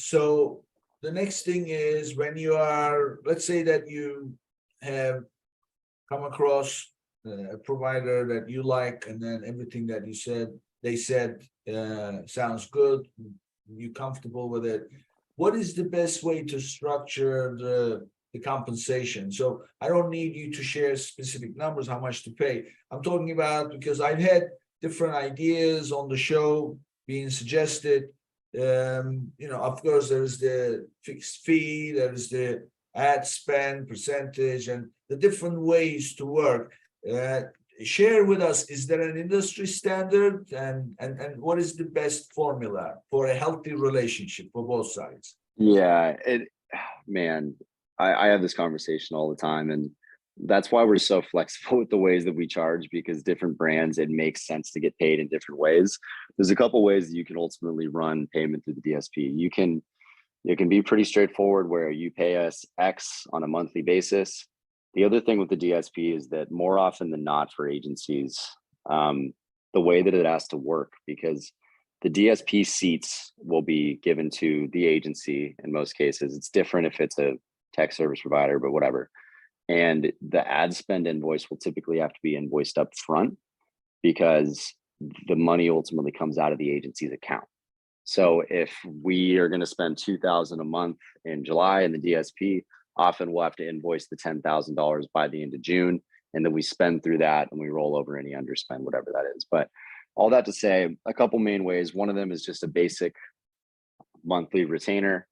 So the next thing is when you are, let's say that you have come across a provider that you like, and then everything that they said sounds good, you comfortable with it. What is the best way to structure the compensation? So I don't need you to share specific numbers, how much to pay. I'm talking about, because I've had different ideas on the show being suggested. Of course, there's the fixed fee, there's the ad spend percentage, and the different ways to work. Share with us, is there an industry standard, and what is the best formula for a healthy relationship for both sides? Yeah, man, I have this conversation all the time, and that's why we're so flexible with the ways that we charge, because different brands, it makes sense to get paid in different ways. There's a couple ways that you can ultimately run payment through the DSP. It can be pretty straightforward where you pay us X on a monthly basis. The other thing with the DSP is that more often than not for agencies, the way that it has to work, because the DSP seats will be given to the agency in most cases. It's different if it's a tech service provider, but whatever. And the ad spend invoice will typically have to be invoiced up front because the money ultimately comes out of the agency's account. So if we are going to spend $2,000 a month in July in the DSP, often we'll have to invoice the $10,000 by the end of June, and then we spend through that and we roll over any underspend, whatever that is. But all that to say, a couple main ways. One of them is just a basic monthly retainer.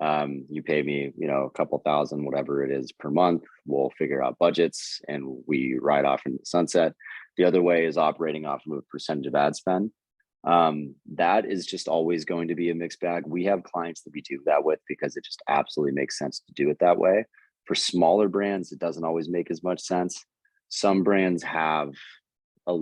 You pay me, a couple thousand, whatever it is per month. We'll figure out budgets and we ride off into the sunset. The other way is operating off of a percentage of ad spend. That is just always going to be a mixed bag. We have clients that we do that with because it just absolutely makes sense to do it that way. For smaller brands, it doesn't always make as much sense. Some brands have they're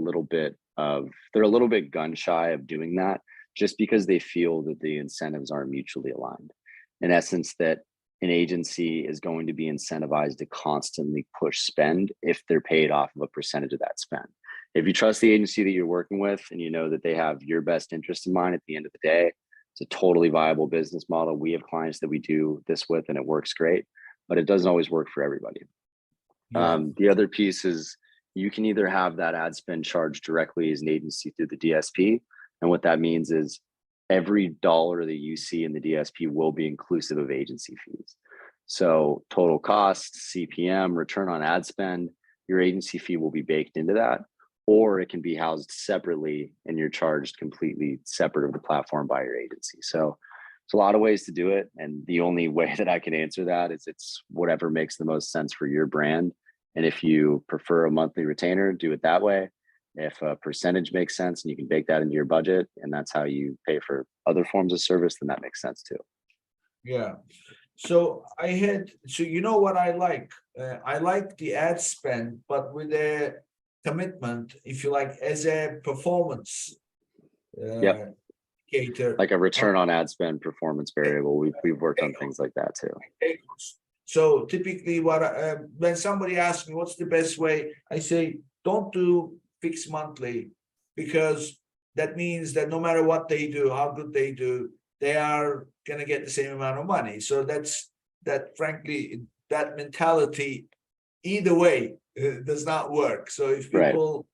a little bit gun shy of doing that just because they feel that the incentives aren't mutually aligned. In essence, that an agency is going to be incentivized to constantly push spend if they're paid off of a percentage of that spend. If you trust the agency that you're working with and you know that they have your best interest in mind at the end of the day, it's a totally viable business model. We have clients that we do this with and it works great, but it doesn't always work for everybody. Yeah. The other piece is you can either have that ad spend charged directly as an agency through the DSP. And what that means is every dollar that you see in the DSP will be inclusive of agency fees. So total costs, CPM, return on ad spend, your agency fee will be baked into that, or it can be housed separately and you're charged completely separate of the platform by your agency. So it's a lot of ways to do it. And the only way that I can answer that is it's whatever makes the most sense for your brand. And if you prefer a monthly retainer, do it that way. If a percentage makes sense and you can bake that into your budget and that's how you pay for other forms of service, then that makes sense too. Yeah. So you know what I like? I like the ad spend, but with a commitment, if you like, as a performance Yep. indicator. Like a return on ad spend performance variable. We've worked on things like that too. So typically when somebody asks me what's the best way, I say, don't do fixed monthly, because that means that no matter what they do, how good they do, they are going to get the same amount of money. So frankly, that mentality either way does not work. So if people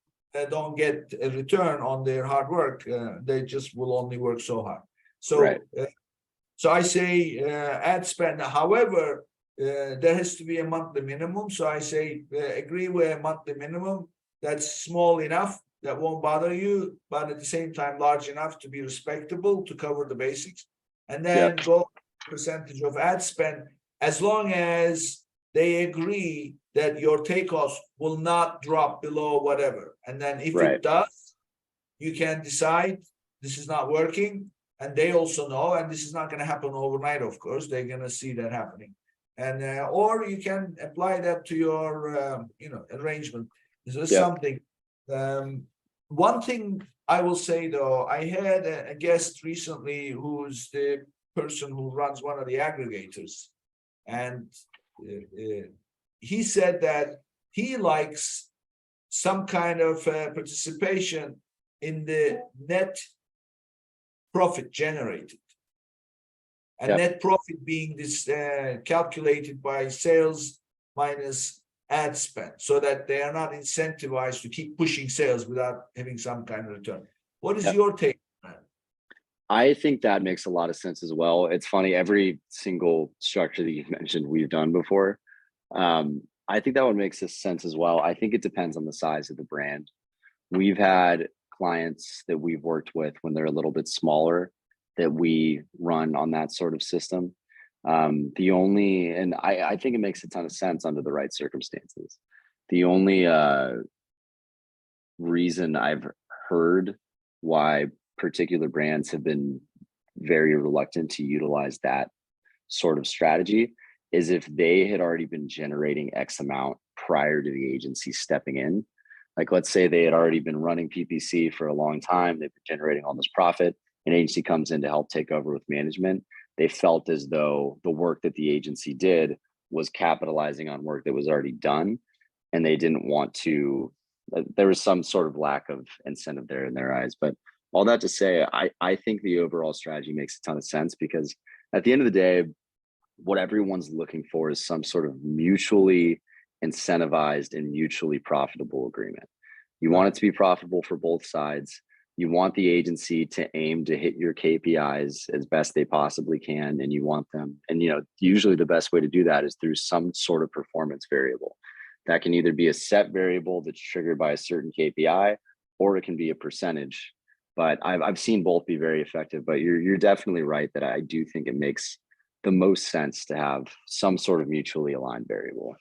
don't get a return on their hard work, they just will only work so hard. So so I say ad spend. However, there has to be a monthly minimum. So I say agree with a monthly minimum that's small enough that won't bother you, but at the same time large enough to be respectable to cover the basics, and then go percentage of ad spend, as long as they agree that your takeoffs will not drop below whatever. And then if it does, you can decide this is not working, and they also know, and this is not going to happen overnight, of course, they're going to see that happening. And or you can apply that to your arrangement. This is something. One thing I will say though, I had a guest recently who's the person who runs one of the aggregators, and he said that he likes some kind of participation in the net profit generated. And Yep. net profit being this calculated by sales minus ad spend, so that they are not incentivized to keep pushing sales without having some kind of return. What is Yep. your take on that? I think that makes a lot of sense as well. It's funny, every single structure that you've mentioned, we've done before. I think that one makes sense as well. I think it depends on the size of the brand. We've had clients that we've worked with when they're a little bit smaller that we run on that sort of system. I think it makes a ton of sense under the right circumstances. The only reason I've heard why particular brands have been very reluctant to utilize that sort of strategy is if they had already been generating X amount prior to the agency stepping in. Like, let's say they had already been running PPC for a long time, they've been generating all this profit, an agency comes in to help take over with management. They felt as though the work that the agency did was capitalizing on work that was already done, and they didn't want to. There was some sort of lack of incentive there in their eyes. But all that to say, I think the overall strategy makes a ton of sense, because at the end of the day, what everyone's looking for is some sort of mutually incentivized and mutually profitable agreement. You want it to be profitable for both sides. You want the agency to aim to hit your KPIs as best they possibly can, and you want them. And usually the best way to do that is through some sort of performance variable. That can either be a set variable that's triggered by a certain KPI, or it can be a percentage. But I've seen both be very effective. But you're definitely right that I do think it makes the most sense to have some sort of mutually aligned variable.